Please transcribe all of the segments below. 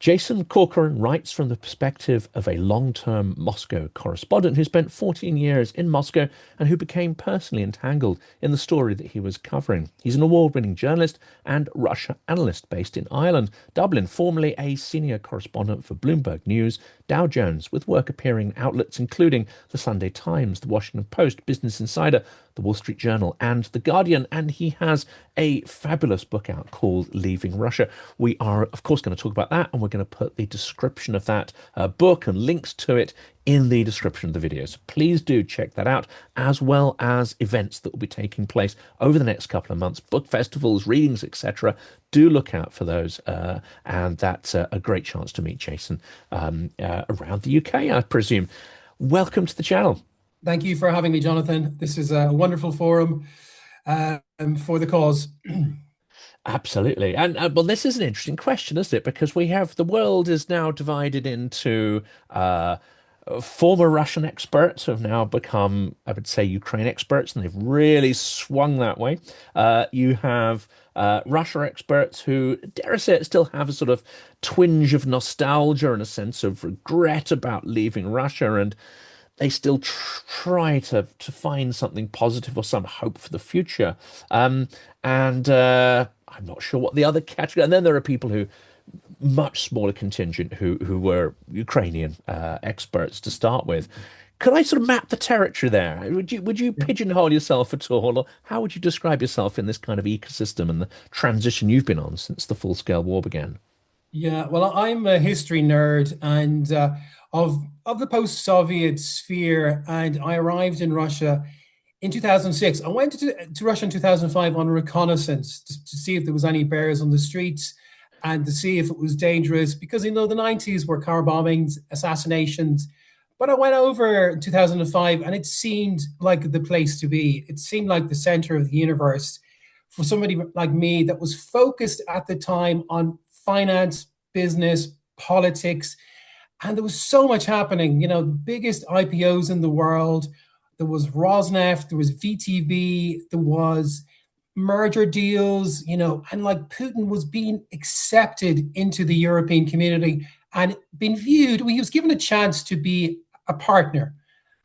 Jason Corcoran writes from the perspective of a long-term Moscow correspondent who spent 14 years in Moscow and who became personally entangled in the story that he was covering. He's an award-winning journalist and Russia analyst based in Ireland, Dublin, formerly a senior correspondent for Bloomberg News, Dow Jones, with work appearing in outlets including the Sunday Times, the Washington Post, Business Insider, the Wall Street Journal, and The Guardian. And he has a fabulous book out called Leaving Russia. We are, of course, going to talk about that, and we're going to put the description of that book and links to it in the description of the video. So please do check that out, as well as events that will be taking place over the next couple of months, book festivals, readings, etc. Do look out for those, and that's a great chance to meet Jason around the UK, I presume. Welcome to the channel. Thank you for having me, Jonathan. This is a wonderful forum for the cause. Absolutely. And well, this is an interesting question, isn't it? Because we have the world is now divided into former Russian experts who have now become, I would say, Ukraine experts, and they've really swung that way. You have Russia experts who, dare I say it, still have a sort of twinge of nostalgia and a sense of regret about leaving Russia, and they still try to find something positive or some hope for the future. And I'm not sure what the other category. And then there are people who much smaller contingent who were Ukrainian experts to start with. Could I sort of map the territory there? Would you Yeah. pigeonhole yourself at all, or how would you describe yourself in this kind of ecosystem and the transition you've been on since the full-scale war began? Yeah, well, I'm a history nerd and of the post-Soviet sphere, and I arrived in Russia in 2006. I went to Russia in 2005 on reconnaissance to see if there was any bears on the streets and to see if it was dangerous because the 90s were car bombings, assassinations. But I went over in 2005 and it seemed like the place to be. It seemed like the center of the universe for somebody like me that was focused at the time on finance, business, politics, and there was so much happening. The biggest IPOs in the world. There was Rosneft, there was VTB, there was merger deals, and like Putin was being accepted into the European community and being viewed. He was given a chance to be a partner.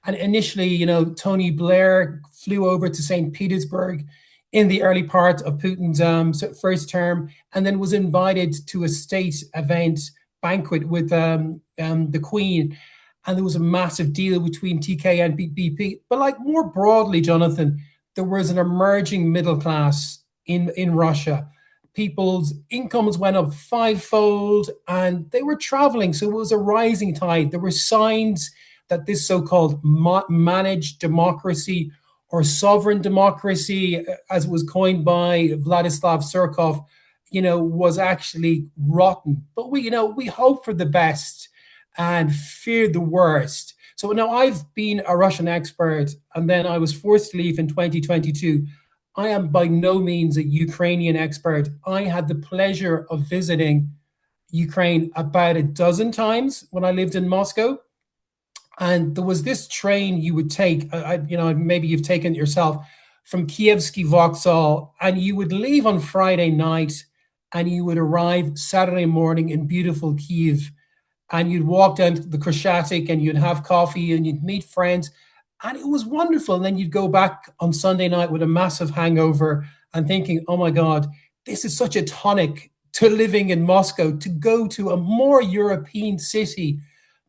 And initially, Tony Blair flew over to St. Petersburg in the early part of Putin's first term, and then was invited to a state event banquet with the Queen. And there was a massive deal between TK and BP. But like more broadly, Jonathan, there was an emerging middle class in Russia. People's incomes went up fivefold and they were traveling. So it was a rising tide. There were signs that this so-called managed democracy or sovereign democracy, as it was coined by Vladislav Surkov, was actually rotten. But we hope for the best and fear the worst. So now I've been a Russian expert, and then I was forced to leave in 2022. I am by no means a Ukrainian expert. I had the pleasure of visiting Ukraine about a dozen times when I lived in Moscow. And there was this train you would take, maybe you've taken it yourself, from Kievsky Vokzal, and you would leave on Friday night and you would arrive Saturday morning in beautiful Kiev, and you'd walk down to the Kreshchatik and you'd have coffee and you'd meet friends, and it was wonderful. And then you'd go back on Sunday night with a massive hangover and thinking, oh my God, this is such a tonic to living in Moscow, to go to a more European city,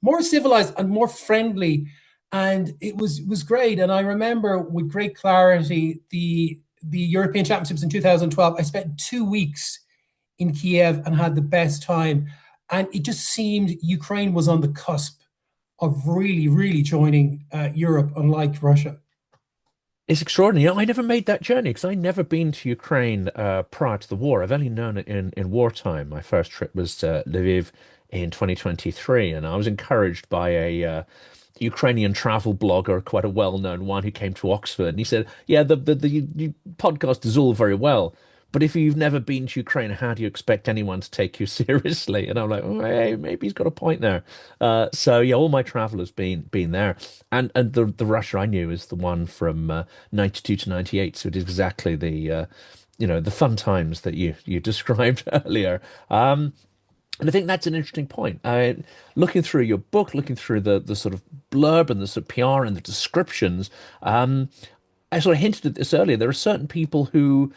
more civilized and more friendly. And it was great. And I remember with great clarity the European Championships in 2012. I spent 2 weeks in Kiev and had the best time. And it just seemed Ukraine was on the cusp of really, really joining Europe, unlike Russia. It's extraordinary. I never made that journey because I'd never been to Ukraine prior to the war. I've only known it in wartime. My first trip was to Lviv in 2023, and I was encouraged by a Ukrainian travel blogger, quite a well-known one, who came to Oxford, and he said, "Yeah, the podcast is all very well, but if you've never been to Ukraine, how do you expect anyone to take you seriously?" And I'm like, oh, hey, maybe he's got a point there. So yeah, all my travel has been there, and the Russia I knew is the one from 92 to 98. So it is exactly the the fun times that you described earlier. And I think that's an interesting point. Looking through your book, looking through the sort of blurb and the sort of PR and the descriptions, I sort of hinted at this earlier. There are certain people who,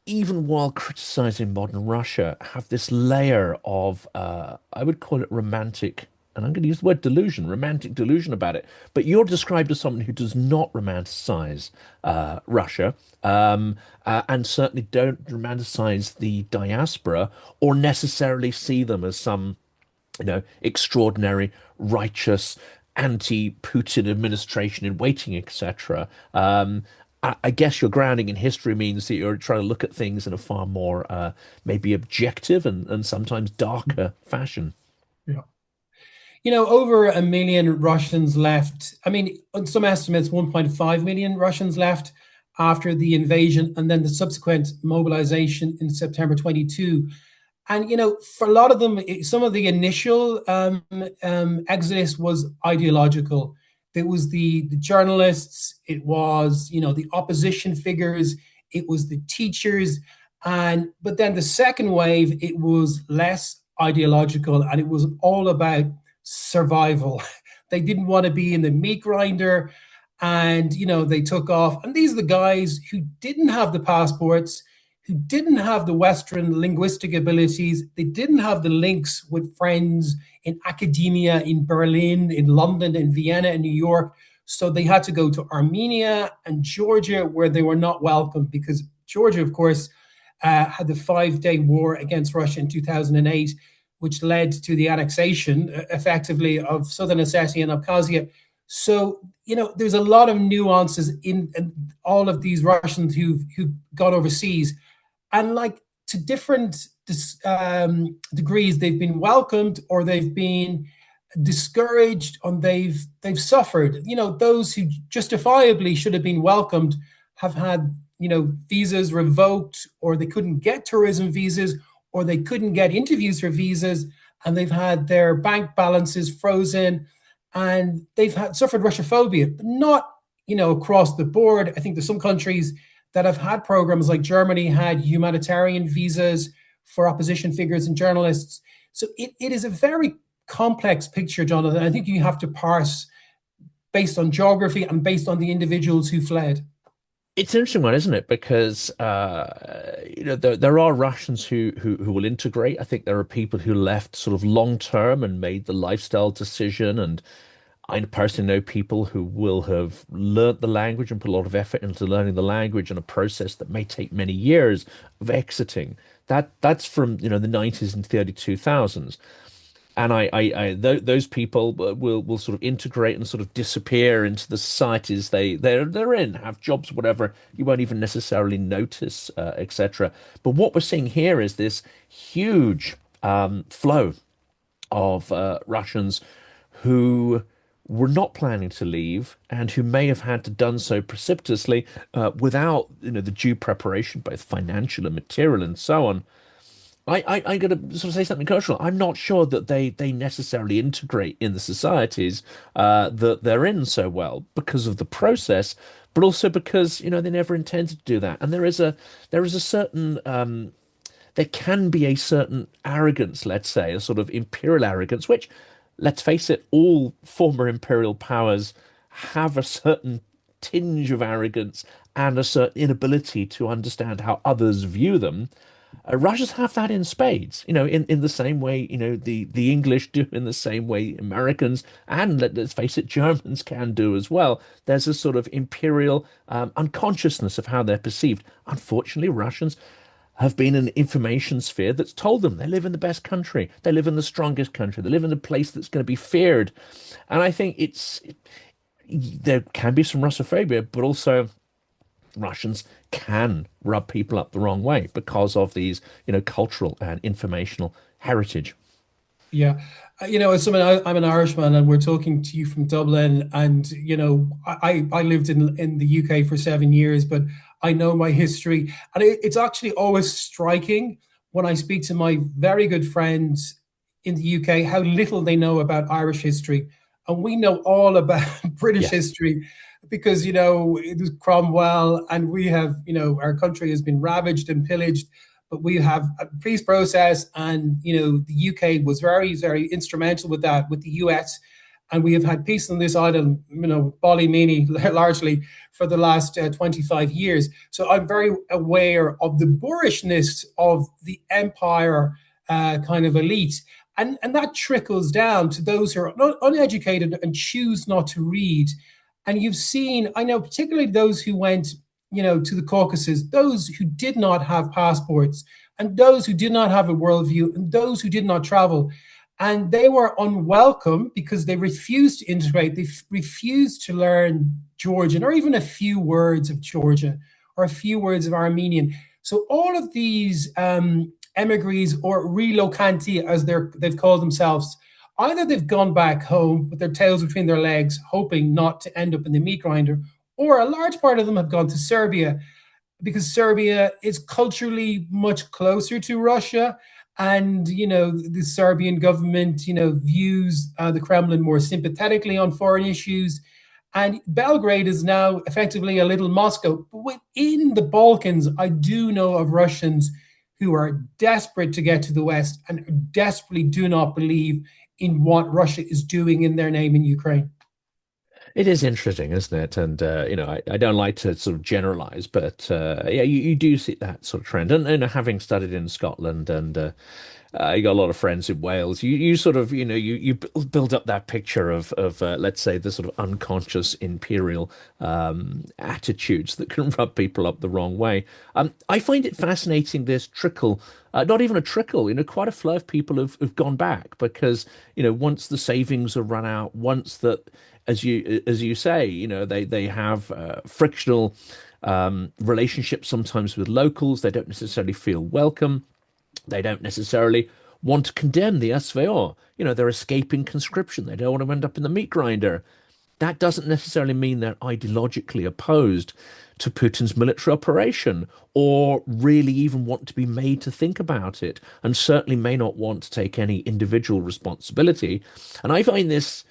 even while criticizing modern Russia, have this layer of, I would call it romantic, and I'm going to use the word delusion, romantic delusion about it. But you're described as someone who does not romanticize Russia, and certainly don't romanticize the diaspora or necessarily see them as some, extraordinary, righteous, anti-Putin administration in waiting, etc. I guess your grounding in history means that you're trying to look at things in a far more maybe objective and sometimes darker fashion. Yeah. Over a million Russians left. I mean, on some estimates, 1.5 million Russians left after the invasion and then the subsequent mobilization in September 22. And for a lot of them, some of the initial exodus was ideological. It was the journalists, it was the opposition figures, it was the teachers, and but then the second wave, it was less ideological, and it was all about survival. They didn't want to be in the meat grinder, and they took off. And these are the guys who didn't have the passports, who didn't have the Western linguistic abilities. They didn't have the links with friends in academia in Berlin, in London, in Vienna, in New York. So they had to go to Armenia and Georgia, where they were not welcome, because Georgia, of course, had the 5-day war against Russia in 2008, which led to the annexation, effectively, of Southern Ossetia and Abkhazia. So, there's a lot of nuances in all of these Russians who've gone overseas, and like to different degrees, they've been welcomed or they've been discouraged and they've suffered. Those who justifiably should have been welcomed have had visas revoked, or they couldn't get tourism visas, or they couldn't get interviews for visas, and they've had their bank balances frozen, and they've suffered Russophobia, but not across the board. I think there's some countries that have had programs, like Germany had humanitarian visas for opposition figures and journalists. So it is a very complex picture, Jonathan. I think you have to parse based on geography and based on the individuals who fled. It's an interesting one, isn't it? Because there are Russians who will integrate. I think there are people who left sort of long term and made the lifestyle decision. And I personally know people who will have learnt the language and put a lot of effort into learning the language, and a process that may take many years of exiting. That's from the 90s and the early 2000s. And those people will sort of integrate and sort of disappear into the societies they're in, have jobs, whatever. You won't even necessarily notice, etc. But what we're seeing here is this huge flow of Russians who were not planning to leave and who may have had to done so precipitously without the due preparation, both financial and material, and so on. I'm going to sort of say something cultural. I'm not sure that they necessarily integrate in the societies that they're in so well because of the process, but also because they never intended to do that. And there is a certain there can be a certain arrogance, let's say, a sort of imperial arrogance, which, let's face it, all former imperial powers have a certain tinge of arrogance and a certain inability to understand how others view them. Russians have that in spades, in the same way, the English do, in the same way Americans and let's face it, Germans can do as well. There's a sort of imperial unconsciousness of how they're perceived. Unfortunately, Russians have been in an information sphere that's told them they live in the best country, they live in the strongest country, they live in a place that's going to be feared. And I think there can be some Russophobia, but also Russians can rub people up the wrong way because of these, cultural and informational heritage. Yeah. As someone, I'm an Irishman, and we're talking to you from Dublin. And, I lived in the UK for 7 years, but I know my history. And it's actually always striking when I speak to my very good friends in the UK how little they know about Irish history. And we know all about British Yes. history because, it was Cromwell, and we have, our country has been ravaged and pillaged but we have a peace process, and the UK was very, very instrumental with that, with the US, and we have had peace on this island, Ballymena, largely for the last 25 years. So I'm very aware of the boorishness of the empire kind of elite. And that trickles down to those who are uneducated and choose not to read. And you've seen, I know, particularly those who went, to the Caucasus, those who did not have passports, and those who did not have a worldview, and those who did not travel. And they were unwelcome because they refused to integrate. They refused to learn Georgian or even a few words of Georgian or a few words of Armenian. So all of these emigres or relocanti, as they've called themselves, either they've gone back home with their tails between their legs, hoping not to end up in the meat grinder, or a large part of them have gone to Serbia because Serbia is culturally much closer to Russia. And, the Serbian government, views the Kremlin more sympathetically on foreign issues. And Belgrade is now effectively a little Moscow. But within the Balkans, I do know of Russians who are desperate to get to the West and desperately do not believe in what Russia is doing in their name in Ukraine. It is interesting, isn't it? And I don't like to sort of generalize, but yeah, you do see that sort of trend. And having studied in Scotland and you got a lot of friends in Wales, you sort of you build up that picture of let's say the sort of unconscious imperial attitudes that can rub people up the wrong way. I find it fascinating this trickle. Not even a trickle, quite a flow of people have gone back because, once the savings are run out, once that, as you say, they have frictional relationships sometimes with locals. They don't necessarily feel welcome. They don't necessarily want to condemn the SVR. They're escaping conscription. They don't want to end up in the meat grinder. That doesn't necessarily mean they're ideologically opposed to Putin's military operation or really even want to be made to think about it, and certainly may not want to take any individual responsibility. And I find this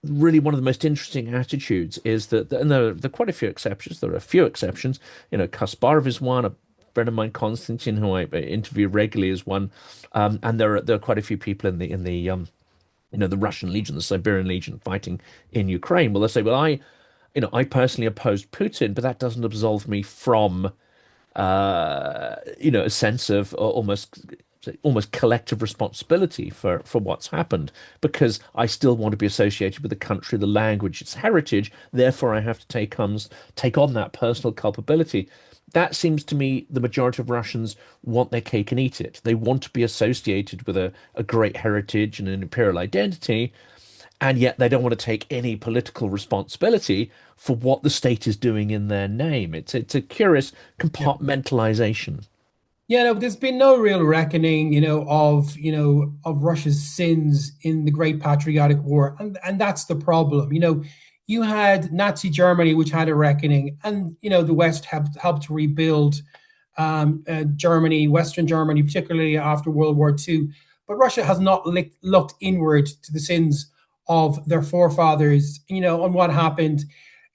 really one of the most interesting attitudes is that, and there are quite a few exceptions. There are a few exceptions. Kasparov is one. A friend of mine, Konstantin, who I interview regularly, is one. And there are quite a few people in the Russian Legion, the Siberian Legion, fighting in Ukraine. Well, they say, well, I personally opposed Putin, but that doesn't absolve me from a sense of almost collective responsibility for what's happened, because I still want to be associated with the country, the language, its heritage. Therefore, I have to take on that personal culpability. That seems to me the majority of Russians want their cake and eat it. They want to be associated with a great heritage and an imperial identity, and yet they don't want to take any political responsibility for what the state is doing in their name. It's a curious Yeah. compartmentalization. Yeah, no, there's been no real reckoning, of Russia's sins in the Great Patriotic War, and that's the problem. You had Nazi Germany, which had a reckoning, and the West helped to rebuild Germany, Western Germany, particularly after World War II. But Russia has not looked inward to the sins of their forefathers, on what happened,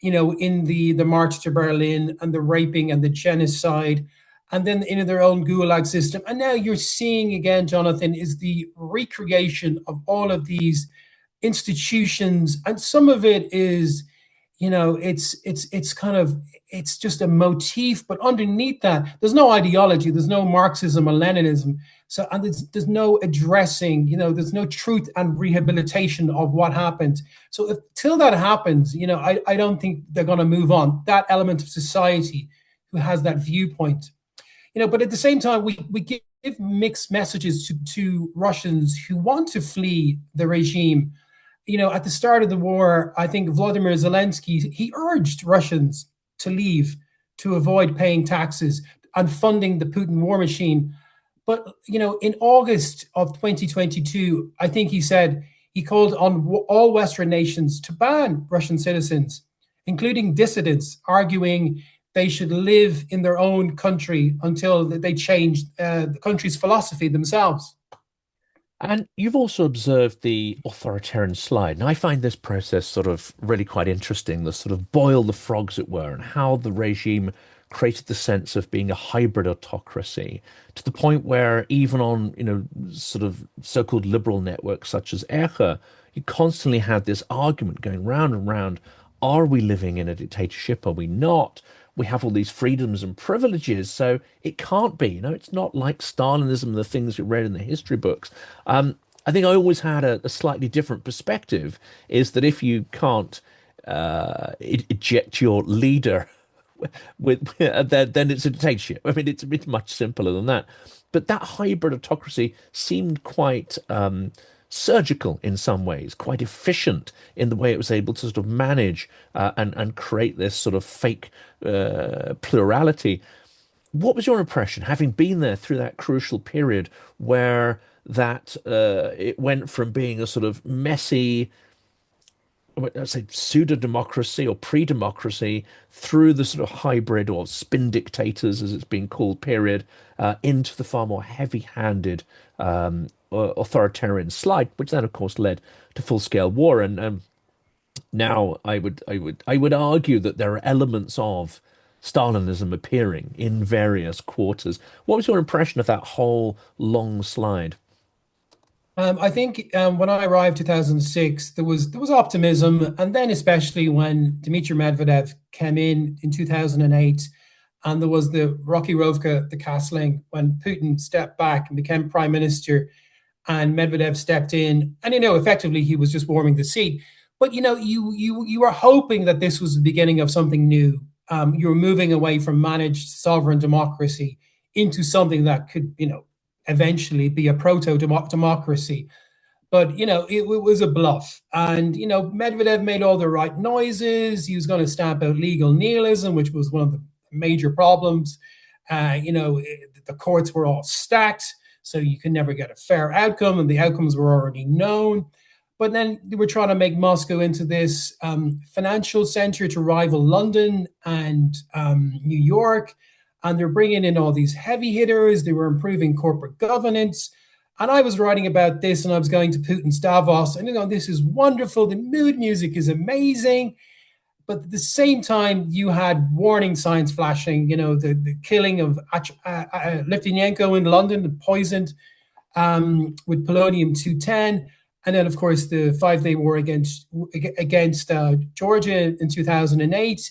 in the March to Berlin and the raping and the genocide, and then in their own gulag system. And now you're seeing again, Jonathan, is the recreation of all of these institutions, and some of it is, it's kind of, it's just a motif, but underneath that there's no ideology, there's no Marxism or Leninism. So, and there's no addressing, there's no truth and rehabilitation of what happened. So till that happens, I don't think they're going to move on that element of society who has that viewpoint. But at the same time, we give mixed messages to Russians who want to flee the regime. At the start of the war, I think Vladimir Zelensky, he urged Russians to leave to avoid paying taxes and funding the Putin war machine. But, in August of 2022, I think he called on all Western nations to ban Russian citizens, including dissidents, arguing they should live in their own country until they change the country's philosophy themselves. And you've also observed the authoritarian slide. And I find this process sort of really quite interesting, the sort of boil the frog, as it were, and how the regime created the sense of being a hybrid autocracy to the point where even on, sort of so-called liberal networks such as Echa, you constantly had this argument going round and round. Are we living in a dictatorship? Are we not? We have all these freedoms and privileges, so it can't be. It's not like Stalinism and the things we read in the history books. I think I always had a slightly different perspective, is that if you can't eject your leader then it's a dictatorship. I mean, it's much simpler than that. But that hybrid autocracy seemed quite surgical in some ways, quite efficient in the way it was able to sort of manage and create this sort of fake plurality. What was your impression, having been there through that crucial period where that it went from being a sort of messy, let's say, pseudo-democracy or pre-democracy through the sort of hybrid or spin dictators, as it's been called, period, into the far more heavy-handed authoritarian slide, which then, of course, led to full-scale war. And now I would argue that there are elements of Stalinism appearing in various quarters. What was your impression of that whole long slide? I think when I arrived 2006, there was optimism, and then especially when Dmitry Medvedev came in 2008, and there was the Rocky Rovka, the castling, when Putin stepped back and became prime minister, and Medvedev stepped in, and effectively he was just warming the seat. But you were hoping that this was the beginning of something new. You were moving away from managed sovereign democracy into something that could, eventually be a proto-democracy. But, it was a bluff. And, Medvedev made all the right noises. He was going to stamp out legal nihilism, which was one of the major problems. The courts were all stacked, so you could never get a fair outcome, and the outcomes were already known. But then they were trying to make Moscow into this financial center to rival London and New York. And they're bringing in all these heavy hitters. They were improving corporate governance. And I was writing about this, and I was going to Putin's Davos, and this is wonderful. The mood music is amazing. But at the same time, you had warning signs flashing, the killing of Litvinenko in London, poisoned with polonium-210. And then, of course, the 5-day war against Georgia in 2008.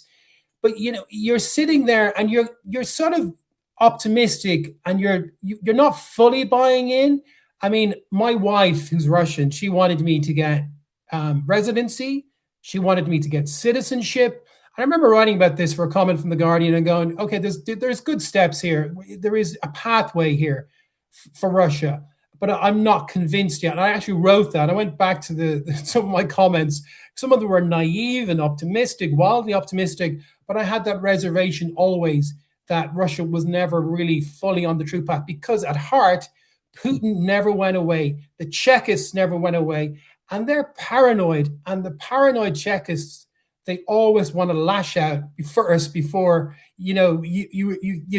But you're sitting there and you're sort of optimistic, and you're not fully buying in. I mean, my wife, who's Russian, she wanted me to get residency. She wanted me to get citizenship. I remember writing about this for a comment from The Guardian and going, okay, there's good steps here. There is a pathway here for Russia, but I'm not convinced yet. And I actually wrote that. I went back to some of my comments. Some of them were naive and optimistic, wildly optimistic, but I had that reservation always that Russia was never really fully on the true path, because at heart, Putin never went away. The Czechists never went away. And they're paranoid. And the paranoid Czechists, they always want to lash out first before, you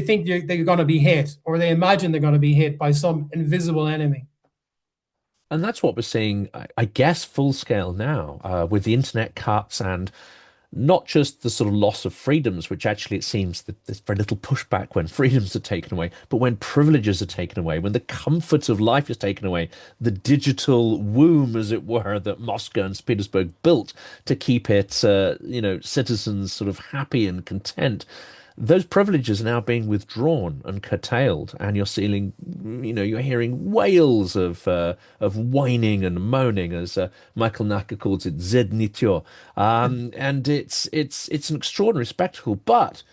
think they're going to be hit, or they imagine they're going to be hit by some invisible enemy. And that's what we're seeing, I guess, full scale now, with the internet cuts and not just the sort of loss of freedoms, which actually it seems that there's very little pushback when freedoms are taken away, but when privileges are taken away, when the comfort of life is taken away, the digital womb, as it were, that Moscow and St. Petersburg built to keep its, citizens sort of happy and content. Those privileges are now being withdrawn and curtailed, and you're hearing wails of whining and moaning, as Michael Nacker calls it, zednityo. And it's an extraordinary spectacle. But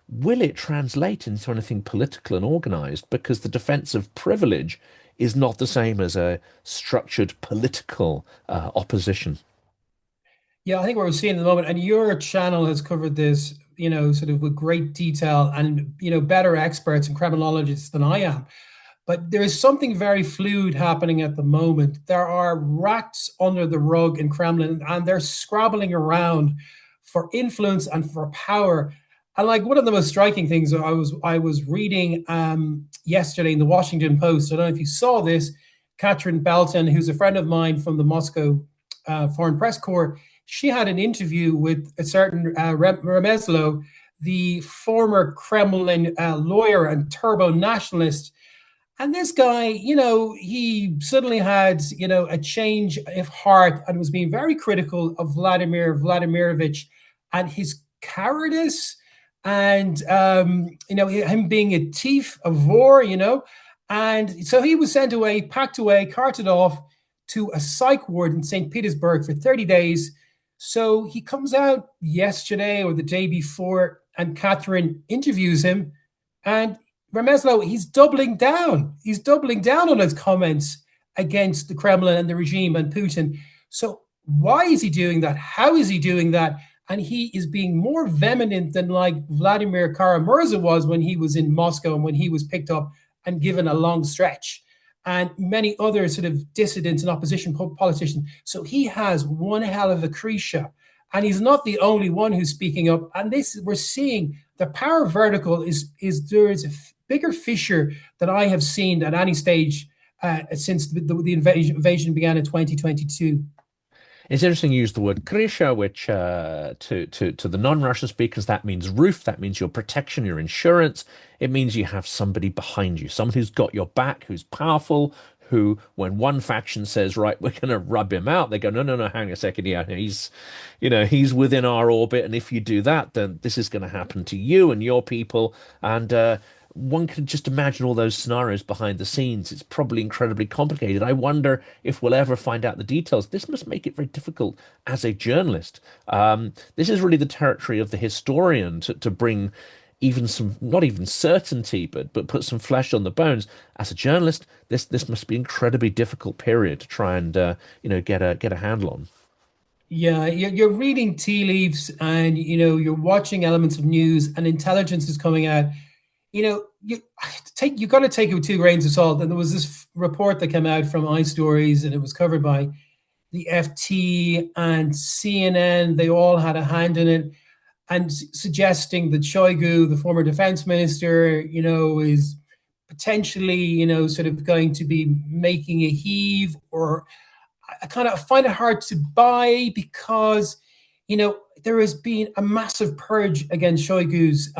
will it translate into anything political and organized? Because the defense of privilege is not the same as a structured political opposition. Yeah, I think what we're seeing at the moment, and your channel has covered this, sort of with great detail, and, better experts and criminologists than I am. But there is something very fluid happening at the moment. There are rats under the rug in Kremlin, and they're scrabbling around for influence and for power. And like, one of the most striking things I was reading yesterday in the Washington Post. I don't know if you saw this. Catherine Belton, who's a friend of mine from the Moscow Foreign Press Corps, she had an interview with a certain Remeslo the former Kremlin lawyer and turbo nationalist. And this guy, he suddenly had, a change of heart and was being very critical of Vladimir Vladimirovich and his cowardice and, him being a thief of war. And so he was sent away, packed away, carted off to a psych ward in St. Petersburg for 30 days. So he comes out yesterday or the day before, and Catherine interviews him. And Remeslo, he's doubling down. He's doubling down on his comments against the Kremlin and the regime and Putin. So why is he doing that? How is he doing that? And he is being more vehement than like Vladimir Kara-Murza was when he was in Moscow and when he was picked up and given a long stretch. And many other sort of dissidents and opposition politicians. So he has one hell of a creature. And he's not the only one who's speaking up. And this, we're seeing the power vertical is there is a bigger fissure than I have seen at any stage since the invasion began in 2022. It's interesting you use the word krisha, which to the non-Russian speakers, that means roof, that means your protection, your insurance. It means you have somebody behind you, someone who's got your back, who's powerful, who, when one faction says, right, we're going to rub him out, they go, no, no, no, hang a second, yeah, he's within our orbit, and if you do that, then this is going to happen to you and your people, and one can just imagine all those scenarios behind the scenes. It's probably incredibly complicated. I wonder if we'll ever find out the details. This must make it very difficult as a journalist. This is really the territory of the historian to bring even some, not even certainty, but put some flesh on the bones. As a journalist, this must be an incredibly difficult period to try and get a handle on. Yeah, you're reading tea leaves and you're watching elements of news and intelligence is coming out. You got to take it with two grains of salt. And there was this report that came out from iStories, and it was covered by the FT and CNN. They all had a hand in it, and suggesting that Shoigu, the former defense minister, is potentially, sort of going to be making a heave. Or I kind of find it hard to buy because, there has been a massive purge against Shoigu's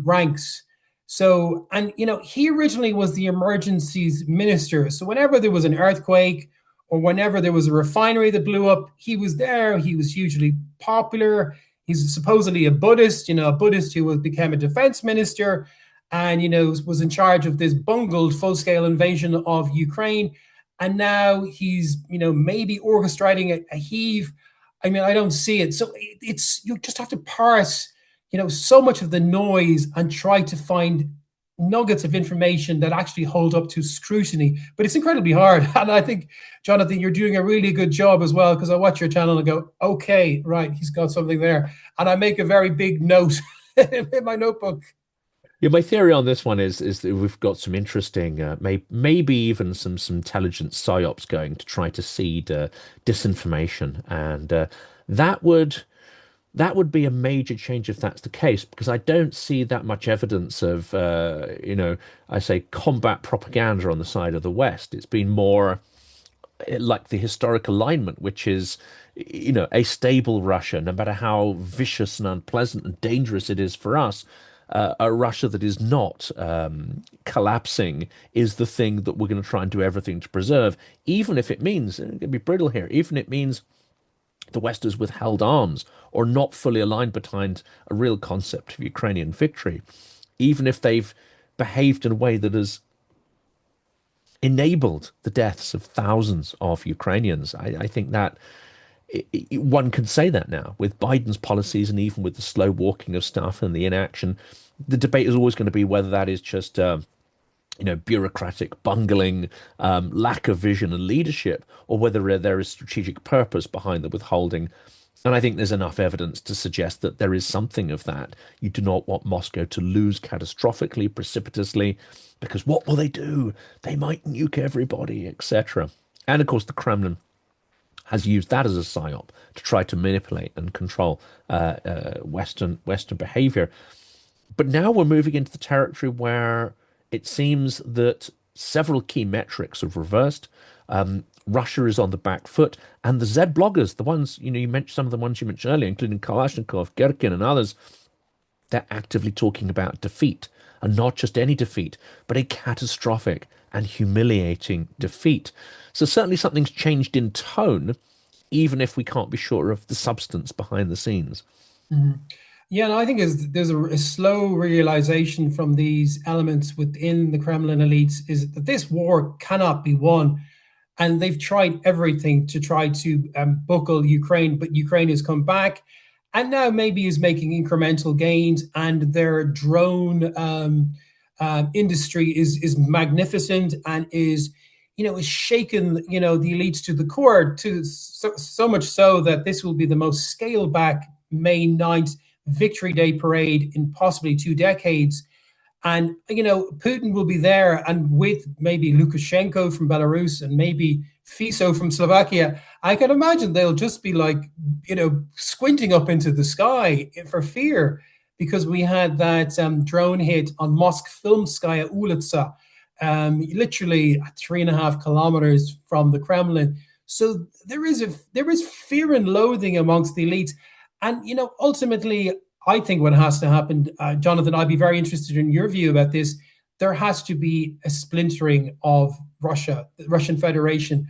ranks. So, and he originally was the emergencies minister. So whenever there was an earthquake or whenever there was a refinery that blew up, he was there. He was hugely popular. He's supposedly a Buddhist, a Buddhist who became a defense minister and, was in charge of this bungled full-scale invasion of Ukraine. And now he's, maybe orchestrating a heave. I mean, I don't see it. So it's you just have to parse so much of the noise and try to find nuggets of information that actually hold up to scrutiny. But it's incredibly hard. And I think, Jonathan, you're doing a really good job as well, because I watch your channel and go, okay, right, he's got something there. And I make a very big note in my notebook. Yeah, my theory on this one is that we've got some interesting, maybe even some intelligent psyops going to try to seed disinformation, and that would be a major change if that's the case, because I don't see that much evidence of, I say combat propaganda on the side of the West. It's been more like the historic alignment, which is, a stable Russia, no matter how vicious and unpleasant and dangerous it is for us. A Russia that is not collapsing is the thing that we're going to try and do everything to preserve, even if it means, and I'm going to be brittle here, even if it means the West has withheld arms or not fully aligned behind a real concept of Ukrainian victory, even if they've behaved in a way that has enabled the deaths of thousands of Ukrainians. I think that one can say that now with Biden's policies and even with the slow walking of stuff and the inaction. The debate is always going to be whether that is just bureaucratic bungling, lack of vision and leadership, or whether there is strategic purpose behind the withholding. And I think there's enough evidence to suggest that there is something of that. You do not want Moscow to lose catastrophically, precipitously, because what will they do? They might nuke everybody, etc. And of course, the Kremlin has used that as a psyop to try to manipulate and control Western behavior. But now we're moving into the territory where it seems that several key metrics have reversed. Russia is on the back foot, and the Z bloggers, the ones you mentioned, some of the ones you mentioned earlier, including Kalashnikov, Gerkin, and others, they're actively talking about defeat, and not just any defeat, but a catastrophic and humiliating defeat. So certainly something's changed in tone, even if we can't be sure of the substance behind the scenes. Mhm. Yeah, and I think there's a slow realization from these elements within the Kremlin elites is that this war cannot be won, and they've tried everything to try to buckle Ukraine, but Ukraine has come back, and now maybe is making incremental gains, and their drone industry is magnificent and is shaken the elites to the core, to so much so that this will be the most scaled back May 9th Victory Day parade in possibly 2 decades. And Putin will be there, and with maybe Lukashenko from Belarus and maybe Fico from Slovakia, I can imagine they'll just be like, squinting up into the sky for fear, because we had that drone hit on Mosque Filmskaya Ulica, literally 3.5 kilometers from the Kremlin. So there is fear and loathing amongst the elites, and ultimately, I think what has to happen, Jonathan, I'd be very interested in your view about this. There has to be a splintering of Russia, the Russian Federation.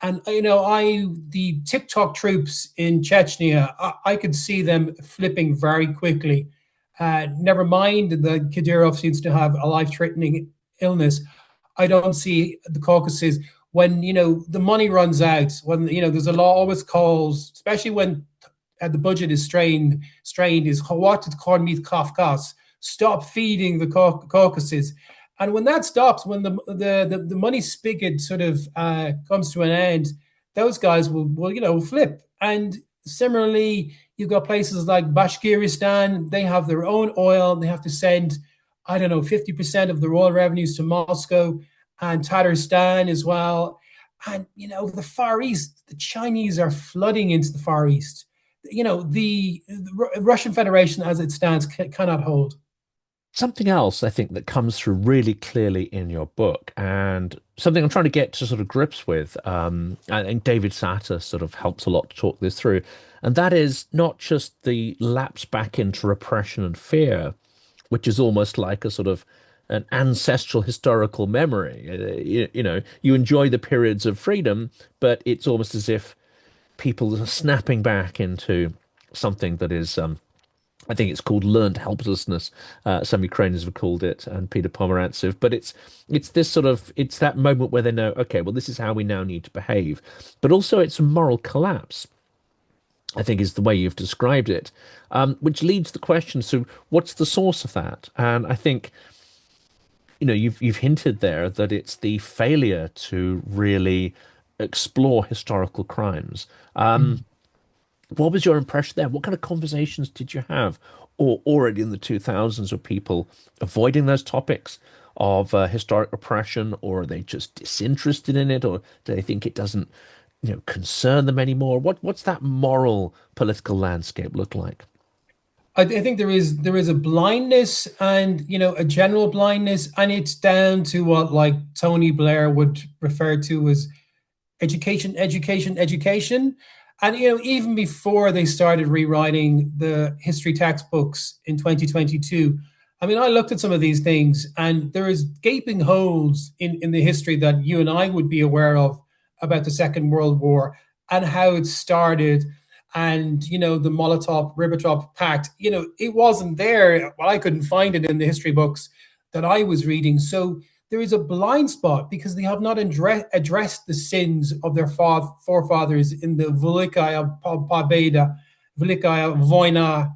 And the TikTok troops in Chechnya, I could see them flipping very quickly. Never mind that Kadyrov seems to have a life-threatening illness. I don't see the Caucasus when the money runs out. When there's a law always calls, especially when the budget is strained is Khawatit Kormit Kafkas. Stop feeding the Caucasus. And when that stops, when the money spigot sort of comes to an end, those guys will flip. And similarly, you've got places like Bashkiristan. They have their own oil. They have to send, I don't know, 50% of their oil revenues to Moscow, and Tatarstan as well. And the Far East, the Chinese are flooding into the Far East. The Russian Federation as it stands cannot hold. Something else I think that comes through really clearly in your book, and something I'm trying to get to sort of grips with, I think David Satter sort of helps a lot to talk this through, and that is not just the lapse back into repression and fear, which is almost like a sort of an ancestral historical memory. You enjoy the periods of freedom, but it's almost as if people are snapping back into something that is, I think it's called learned helplessness. Some Ukrainians have called it, and Peter Pomerantsev. But it's this sort of it's that moment where they know, okay, well, this is how we now need to behave. But also, it's a moral collapse, I think, is the way you've described it, which leads the question: so, what's the source of that? And I think you've hinted there that it's the failure to really explore historical crimes. Mm. What was your impression there? What kind of conversations did you have, or already in the 2000s, were people avoiding those topics of historic repression, or are they just disinterested in it, or do they think it doesn't, concern them anymore? What's that moral political landscape look like? I think there is a blindness, and a general blindness, and it's down to what like Tony Blair would refer to as education, education, education. And even before they started rewriting the history textbooks in 2022, I mean, I looked at some of these things, and there is gaping holes in the history that you and I would be aware of about the Second World War and how it started, and the Molotov-Ribbentrop Pact. It wasn't there. Well, I couldn't find it in the history books that I was reading. So there is a blind spot because they have not addressed the sins of their forefathers in the Velikaya Pobeda, Velikaya Vojna,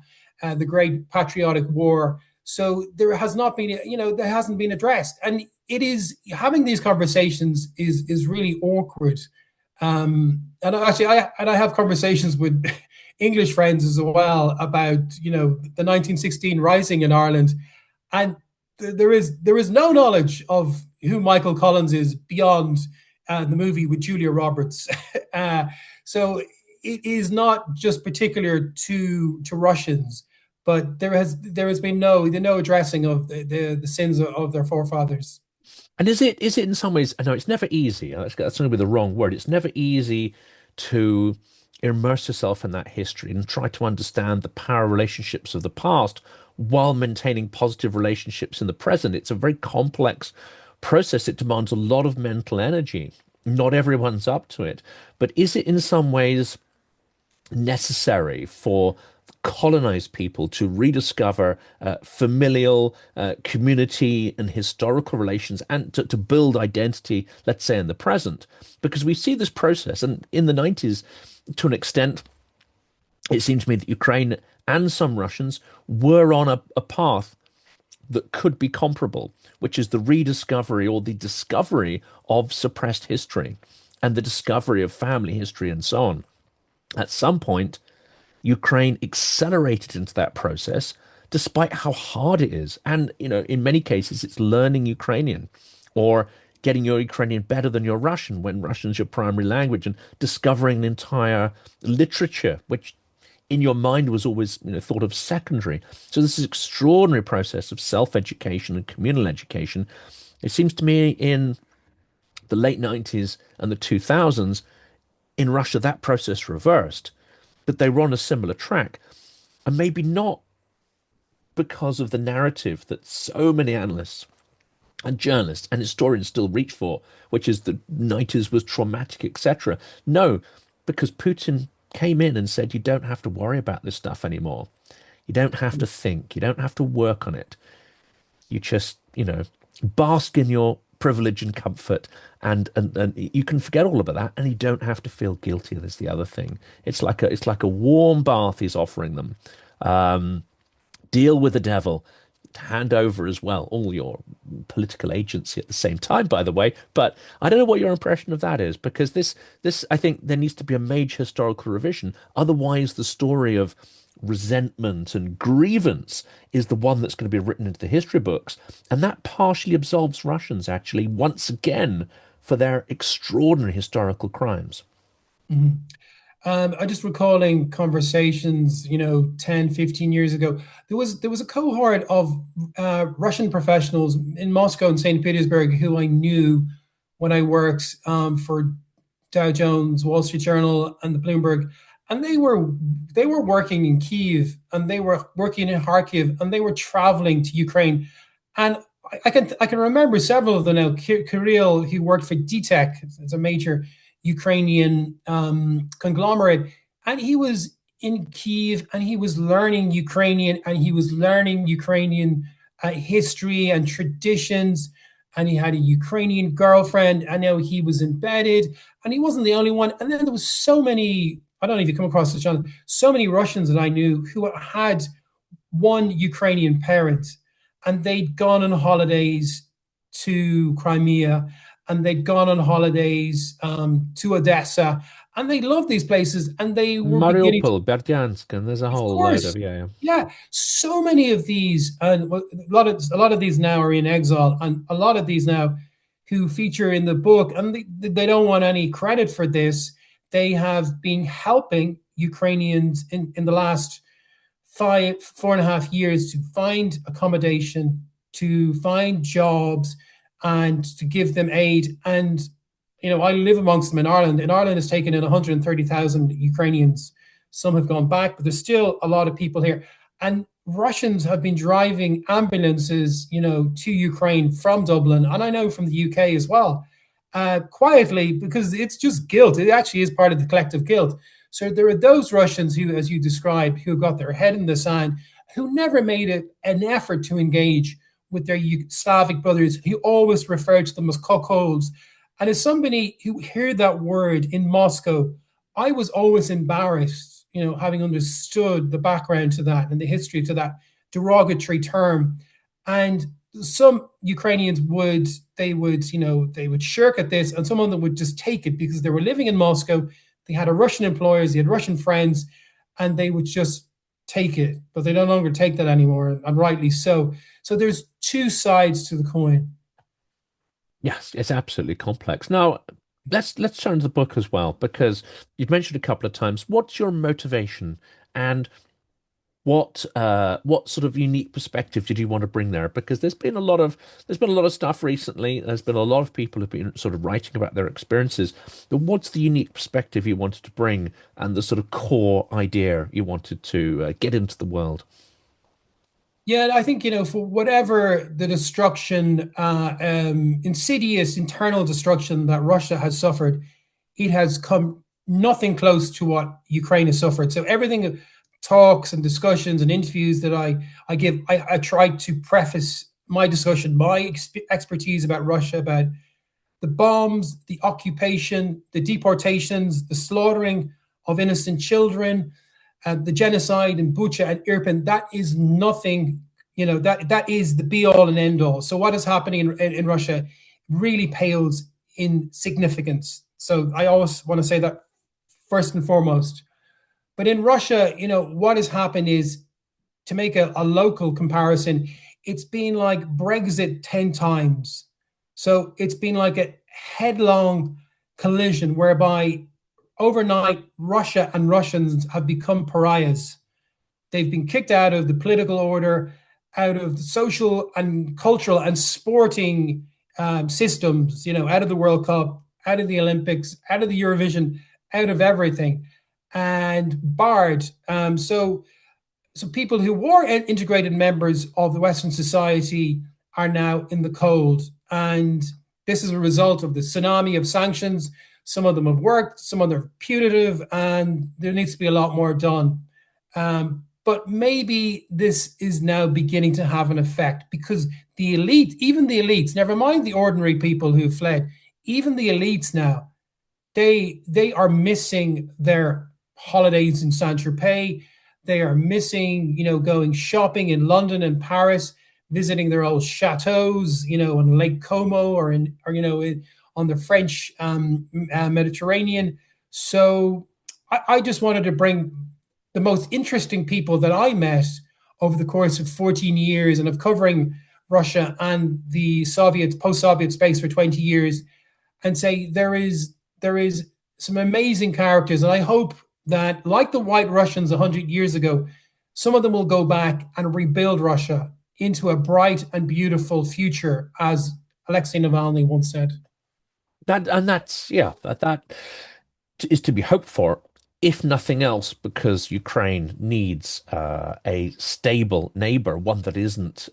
the Great Patriotic War. So there has not been, there hasn't been addressed, and it is having these conversations is really awkward. And actually, I have conversations with English friends as well about the 1916 Rising in Ireland, and there is no knowledge of who Michael Collins is beyond the movie with Julia Roberts. So it is not just particular to Russians, but there has been no addressing of the sins of their forefathers. And is it in some ways? I know it's never easy. That's going to be the wrong word. It's never easy to immerse yourself in that history and try to understand the power relationships of the past while maintaining positive relationships in the present. It's a very complex process. It demands a lot of mental energy. Not everyone's up to it, but is it in some ways necessary for colonized people to rediscover familial community and historical relations and to build identity, let's say, in the present? Because we see this process, and in the 90s, to an extent, it seemed to me that Ukraine and some Russians were on a path that could be comparable, which is the rediscovery or the discovery of suppressed history and the discovery of family history and so on. At some point, Ukraine accelerated into that process, despite how hard it is. And, in many cases, it's learning Ukrainian or getting your Ukrainian better than your Russian when Russian's your primary language and discovering an entire literature, which in your mind was always, thought of secondary. So this is extraordinary process of self-education and communal education. It seems to me in the late 90s and the 2000s, in Russia, that process reversed, but they were on a similar track. And maybe not because of the narrative that so many analysts and journalists and historians still reach for, which is the 90s was traumatic, etc. No, because Putin came in and said, you don't have to worry about this stuff anymore. You don't have to think. You don't have to work on it. You just, bask in your privilege and comfort, and you can forget all about that, and you don't have to feel guilty. That's the other thing. It's like a warm bath he's offering them. Deal with the devil, hand over as well all your political agency at the same time, by the way. But I don't know what your impression of that is, because this I think there needs to be a major historical revision. Otherwise, the story of resentment and grievance is the one that's going to be written into the history books, and that partially absolves Russians actually once again for their extraordinary historical crimes. Mhm. I'm just recalling conversations, 10, 15 years ago. There was a cohort of Russian professionals in Moscow and St. Petersburg who I knew when I worked for Dow Jones, Wall Street Journal, and the Bloomberg, and they were working in Kiev, and they were working in Kharkiv, and they were traveling to Ukraine, and I can remember several of them now. Kirill, who worked for DTEK, it's a major Ukrainian conglomerate, and he was in Kiev, and he was learning Ukrainian, and he was learning Ukrainian history and traditions, and he had a Ukrainian girlfriend, and now he was embedded, and he wasn't the only one. And then there was so many. I don't know if you come across this, Jonathan. So many Russians that I knew who had one Ukrainian parent, and they'd gone on holidays to Crimea, and they'd gone on holidays to Odessa, and they loved these places, and they were beginning to, Mariupol, Berdyansk, and there's a of whole load of course, yeah. yeah, so many of these, and a lot of these now are in exile, and a lot of these now who feature in the book, and they don't want any credit for this. They have been helping Ukrainians in the last 4.5 years to find accommodation, to find jobs, and to give them aid. And I live amongst them in Ireland. And Ireland has taken in 130,000 Ukrainians. Some have gone back, but there's still a lot of people here. And Russians have been driving ambulances, to Ukraine from Dublin, and I know from the UK as well, quietly, because it's just guilt. It actually is part of the collective guilt. So there are those Russians who, as you described, who got their head in the sand, who never made an effort to engage with their Slavic brothers, who always referred to them as cuckolds. And as somebody who heard that word in Moscow, I was always embarrassed, having understood the background to that and the history to that derogatory term. And some Ukrainians they would shirk at this, and some of them would just take it because they were living in Moscow. They had a Russian employers, they had Russian friends, and they would just take it. But they no longer take that anymore, and rightly so. So there's two sides to the coin. Yes, it's absolutely complex. Now, let's turn to the book as well, because you've mentioned a couple of times. What's your motivation, and what sort of unique perspective did you want to bring there? Because there's been a lot of stuff recently. There's been a lot of people who've been sort of writing about their experiences. But what's the unique perspective you wanted to bring, and the sort of core idea you wanted to get into the world? Yeah, I think, for whatever the destruction, insidious internal destruction that Russia has suffered, it has come nothing close to what Ukraine has suffered. So everything, talks and discussions and interviews that I give, I try to preface my discussion, my expertise about Russia, about the bombs, the occupation, the deportations, the slaughtering of innocent children, the genocide in Bucha and Irpin. That is nothing, that is the be all and end all. So what is happening in Russia really pales in significance. So I always want to say that first and foremost. But in Russia, what has happened is, to make a local comparison, it's been like Brexit 10 times. So it's been like a headlong collision whereby overnight Russia and Russians have become pariahs. They've been kicked out of the political order, out of the social and cultural and sporting systems, out of the World Cup, out of the Olympics, out of the Eurovision, out of everything, and barred. So people who were integrated members of the Western society are now in the cold. And this is a result of the tsunami of sanctions. Some of them have worked, some of them are punitive, and there needs to be a lot more done. But maybe this is now beginning to have an effect, because the elite, even the elites, never mind the ordinary people who fled, even the elites now, they are missing their holidays in Saint Tropez. They are missing, going shopping in London and Paris, visiting their old chateaus, on Lake Como, on the French Mediterranean. So I just wanted to bring the most interesting people that I met over the course of 14 years and of covering Russia and the Soviet, post-Soviet space for 20 years, and say there is some amazing characters, and I hope that, like the White Russians 100 years ago, some of them will go back and rebuild Russia into a bright and beautiful future, as Alexei Navalny once said. That's yeah, that is to be hoped for, if nothing else, because Ukraine needs a stable neighbor, one that isn't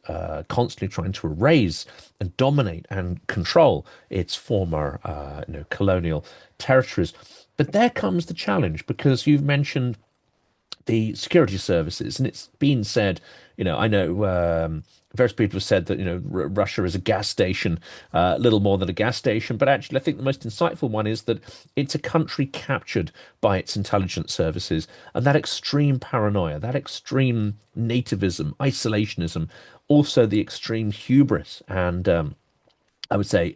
constantly trying to erase and dominate and control its former, colonial territories. But there comes the challenge, because you've mentioned the security services, and it's been said, I know various people have said that, Russia is a gas station, little more than a gas station. But actually, I think the most insightful one is that it's a country captured by its intelligence services, and that extreme paranoia, that extreme nativism, isolationism, also the extreme hubris and I would say,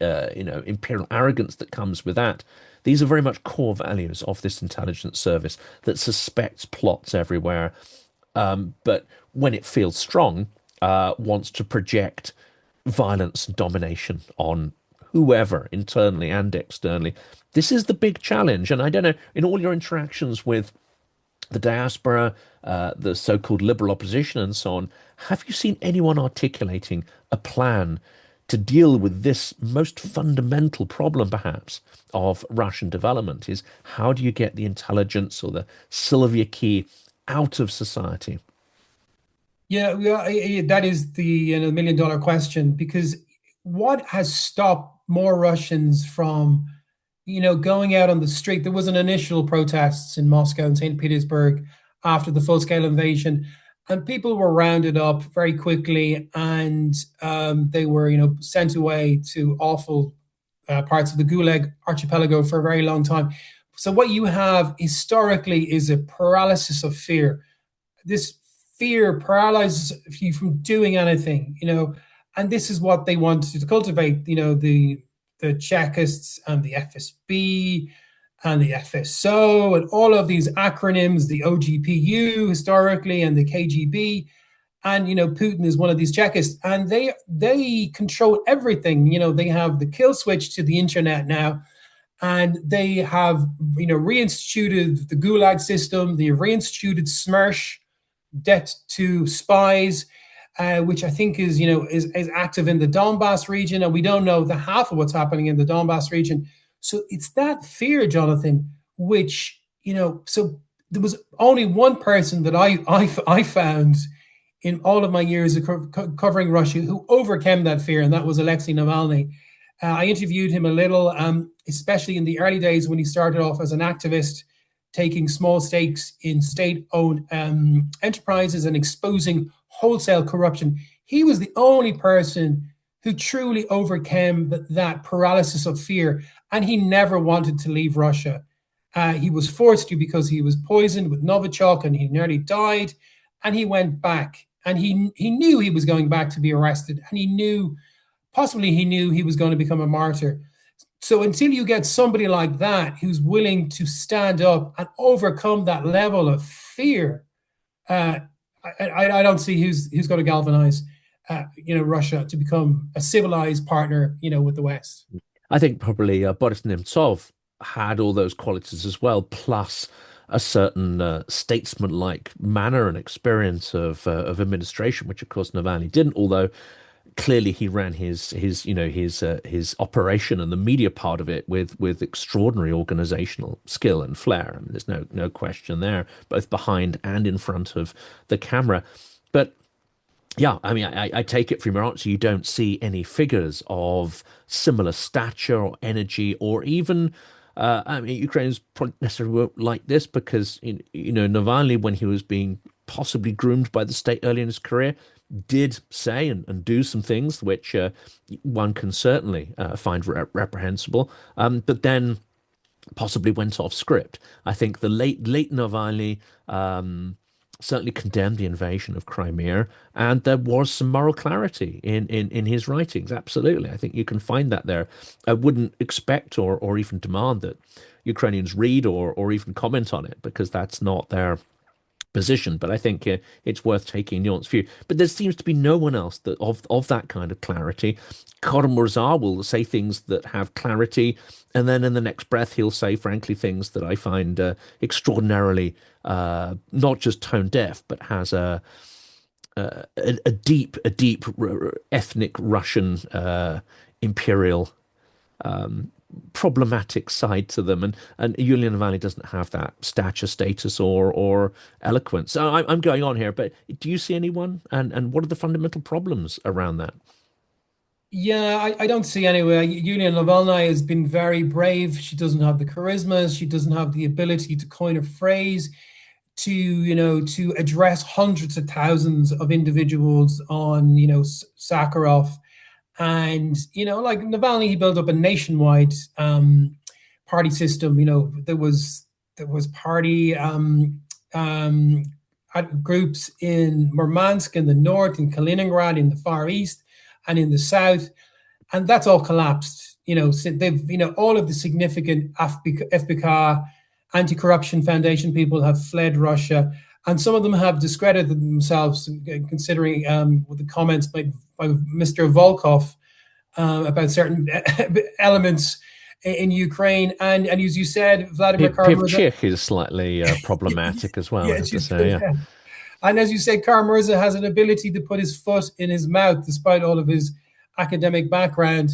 imperial arrogance that comes with that. These are very much core values of this intelligence service that suspects plots everywhere, but when it feels strong, wants to project violence and domination on whoever, internally and externally. This is the big challenge. And I don't know, in all your interactions with the diaspora, the so-called liberal opposition, and so on, have you seen anyone articulating a plan to deal with this most fundamental problem, perhaps, of Russian development? Is how do you get the intelligence or the Siloviki out of society? Yeah, that is the $1 million question, because what has stopped more Russians from going out on the street? There was an initial protests in Moscow and St. Petersburg after the full-scale invasion, and people were rounded up very quickly, and they were, sent away to awful parts of the Gulag archipelago for a very long time. So what you have historically is a paralysis of fear. This fear paralyzes you from doing anything, and this is what they wanted to cultivate, the Chekists and the FSB and the FSO and all of these acronyms, the OGPU historically and the KGB. And Putin is one of these Chekists, and they control everything. They have the kill switch to the internet now, and they have reinstituted the Gulag system. They have reinstituted SMERSH, debt to spies, which I think is active in the Donbass region, and we don't know the half of what's happening in the Donbass region. So it's that fear, Jonathan, which so there was only one person that I found in all of my years of covering Russia who overcame that fear, and that was Alexei Navalny. I interviewed him a little, especially in the early days when he started off as an activist, taking small stakes in state-owned enterprises and exposing wholesale corruption. He was the only person who truly overcame that paralysis of fear, and he never wanted to leave Russia. He was forced to because he was poisoned with Novichok and he nearly died, and he went back. And he knew he was going back to be arrested, and he knew, possibly he knew he was going to become a martyr. So until you get somebody like that who's willing to stand up and overcome that level of fear, I don't see who's going to galvanize, Russia to become a civilized partner, with the West. I think probably Boris Nemtsov had all those qualities as well, plus a certain statesman-like manner and experience of administration, which of course Navalny didn't. Although clearly he ran his operation and the media part of it with extraordinary organizational skill and flair. I mean, there's no question there, both behind and in front of the camera. But yeah, I mean, I take it from your answer, you don't see any figures of similar stature or energy, or even, I mean, Ukrainians probably necessarily won't like this because, Navalny, when he was being possibly groomed by the state early in his career, did say and do some things which one can certainly find reprehensible, but then possibly went off script. I think the late Navalny certainly condemned the invasion of Crimea, and there was some moral clarity in his writings. Absolutely, I think you can find that there. I wouldn't expect or even demand that Ukrainians read or even comment on it because that's not their position, but I think it's worth taking a nuanced view. But there seems to be no one else that of that kind of clarity. Kara-Murza will say things that have clarity, and then in the next breath he'll say, frankly, things that I find extraordinarily not just tone deaf, but has a deep ethnic Russian Imperial problematic side to them, and Yulian Navalny doesn't have that stature, status, or eloquence. So I'm going on here, but do you see anyone, and what are the fundamental problems around that? Yeah, I don't see anywhere. Yulia Navalny has been very brave. She doesn't have the charisma. She doesn't have the ability to coin a phrase, to address hundreds of thousands of individuals on, Sakharov. And, like Navalny, he built up a nationwide party system. There was party groups in Murmansk in the north, in Kaliningrad in the far east, and in the south, and that's all collapsed. So they've, all of the significant FBK anti-corruption foundation people have fled Russia, and some of them have discredited themselves, considering with the comments by Mr. Volkov about certain elements in Ukraine, and as you said, Vladimir Kara-Murza. Pivchik is slightly problematic as well, I have Yes, to say. Yeah. and as you said, Kara-Murza has an ability to put his foot in his mouth, despite all of his academic background.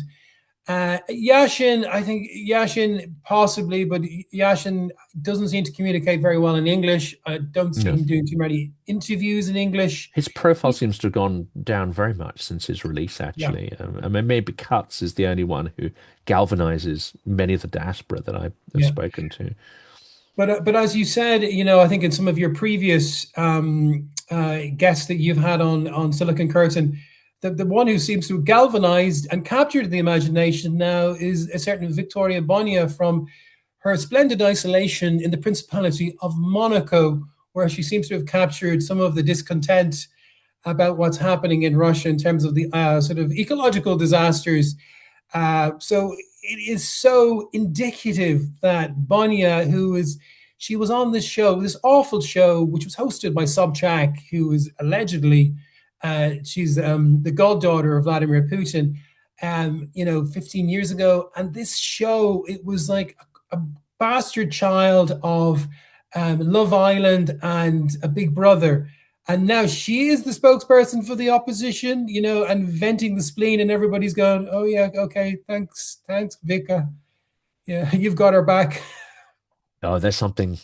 Yashin, I think Yashin possibly, but Yashin doesn't seem to communicate very well in English. I don't see No. him doing too many interviews in English. His profile seems to have gone down very much since his release, Yeah, actually. I mean, maybe Cuts is the only one who galvanizes many of the diaspora that I've yeah. spoken to. But as you said, I think in some of your previous guests that you've had on Silicon Curtain, the one who seems to have galvanized and captured the imagination now is a certain Victoria Bonia, from her splendid isolation in the Principality of Monaco, where she seems to have captured some of the discontent about what's happening in Russia in terms of the sort of ecological disasters. So it is so indicative that Bonia, she was on this show, this awful show, which was hosted by Sobchak, who is allegedly, she's the goddaughter of Vladimir Putin, 15 years ago. And this show, it was like a bastard child of Love Island and a Big Brother. And now she is the spokesperson for the opposition, and venting the spleen, and everybody's going, "Oh yeah, okay, thanks, Vika. Yeah, you've got her back." Oh, there's something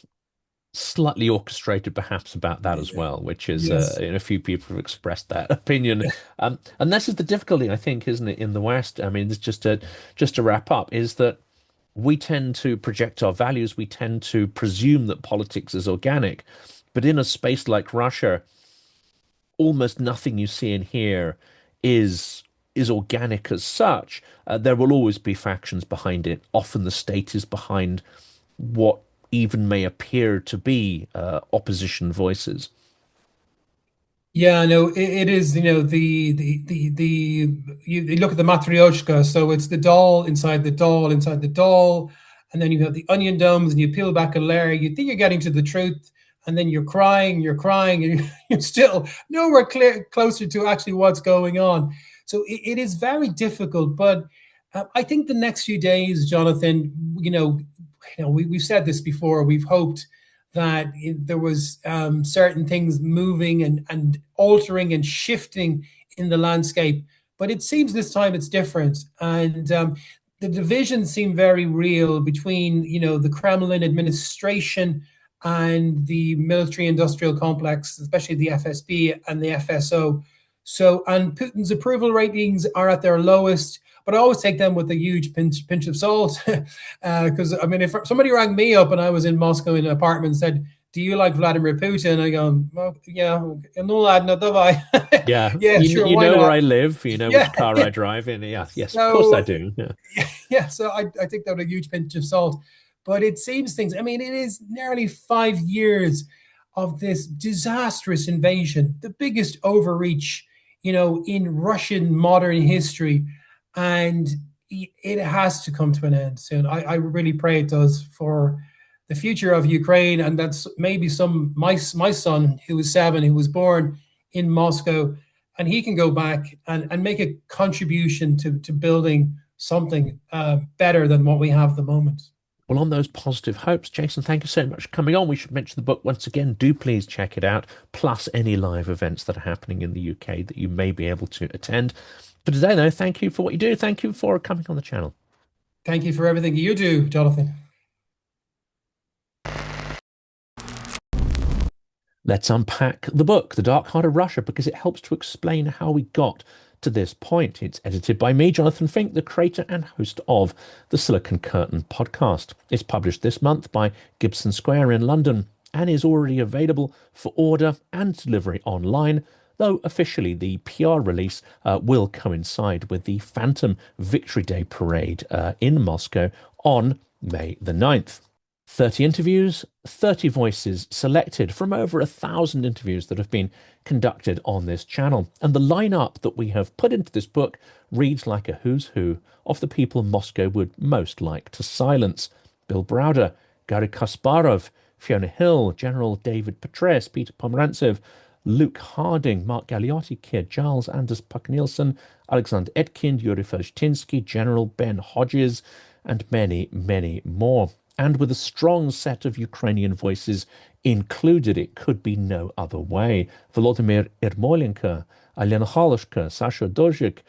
slightly orchestrated perhaps about that as well, which is Yes. a few people have expressed that opinion. And this is the difficulty, I think, isn't it, in the West? I mean, this just to wrap up, is that we tend to project our values, we tend to presume that politics is organic, but in a space like Russia, almost nothing you see and hear is organic as such. There will always be factions behind it. Often the state is behind what even may appear to be opposition voices. Yeah, no, it is, you look at the matryoshka, so it's the doll inside the doll inside the doll, and then you have the onion domes, and you peel back a layer, you think you're getting to the truth, and then you're crying, and you're still nowhere closer to actually what's going on. So it is very difficult, but I think the next few days, Jonathan, we've said this before, we've hoped that there was certain things moving and altering and shifting in the landscape. But it seems this time it's different. And the divisions seem very real between, the Kremlin administration and the military industrial complex, especially the FSB and the FSO. So, and Putin's approval ratings are at their lowest, but I always take them with a huge pinch of salt. Because I mean, if somebody rang me up and I was in Moscow in an apartment and said, "Do you like Vladimir Putin?" I go, "Well, yeah, no lad, no давай." Yeah, Yeah, sure, you why know where not? I live, you know Yeah, which car yeah. I drive in. Yeah, yes, of course I So do. Yeah. yeah, so I take that with a huge pinch of salt. But it seems things, I mean, it is nearly 5 years of this disastrous invasion, the biggest overreach, in Russian modern history. And it has to come to an end soon. I really pray it does for the future of Ukraine. And that's maybe my son, who was 7, who was born in Moscow, and he can go back and make a contribution to building something better than what we have at the moment. Well, on those positive hopes, Jason, thank you so much for coming on. We should mention the book once again. Do please check it out, plus any live events that are happening in the UK that you may be able to attend. For today, though, thank you for what you do. Thank you for coming on the channel. Thank you for everything you do, Jonathan. Let's unpack the book, The Dark Heart of Russia, because it helps to explain how we got to this point. It's edited by me, Jonathan Fink, the creator and host of the Silicon Curtain podcast. It's published this month by Gibson Square in London and is already available for order and delivery online, though officially the PR release will coincide with the Phantom Victory Day parade in Moscow on May the 9th. 30 interviews, 30 voices selected from over 1,000 interviews that have been conducted on this channel. And the lineup that we have put into this book reads like a who's who of the people Moscow would most like to silence. Bill Browder, Garry Kasparov, Fiona Hill, General David Petraeus, Peter Pomerantsev, Luke Harding, Mark Galeotti, Keir Giles, Anders Puck-Nielsen, Alexander Etkind, Yuri Felshtinsky, General Ben Hodges, and many, many more. And with a strong set of Ukrainian voices included, it could be no other way. Volodymyr Ermolenko, Alena Holoshka, Sasha Dozhik,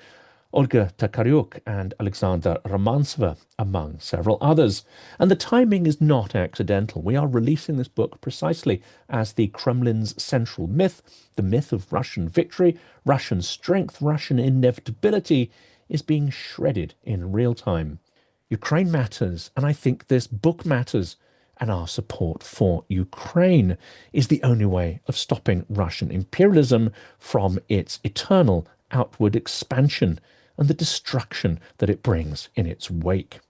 Olga Takaryuk, and Alexander Romantsova, among several others. And the timing is not accidental. We are releasing this book precisely as the Kremlin's central myth, the myth of Russian victory, Russian strength, Russian inevitability, is being shredded in real time. Ukraine matters, and I think this book matters, and our support for Ukraine is the only way of stopping Russian imperialism from its eternal outward expansion and the destruction that it brings in its wake.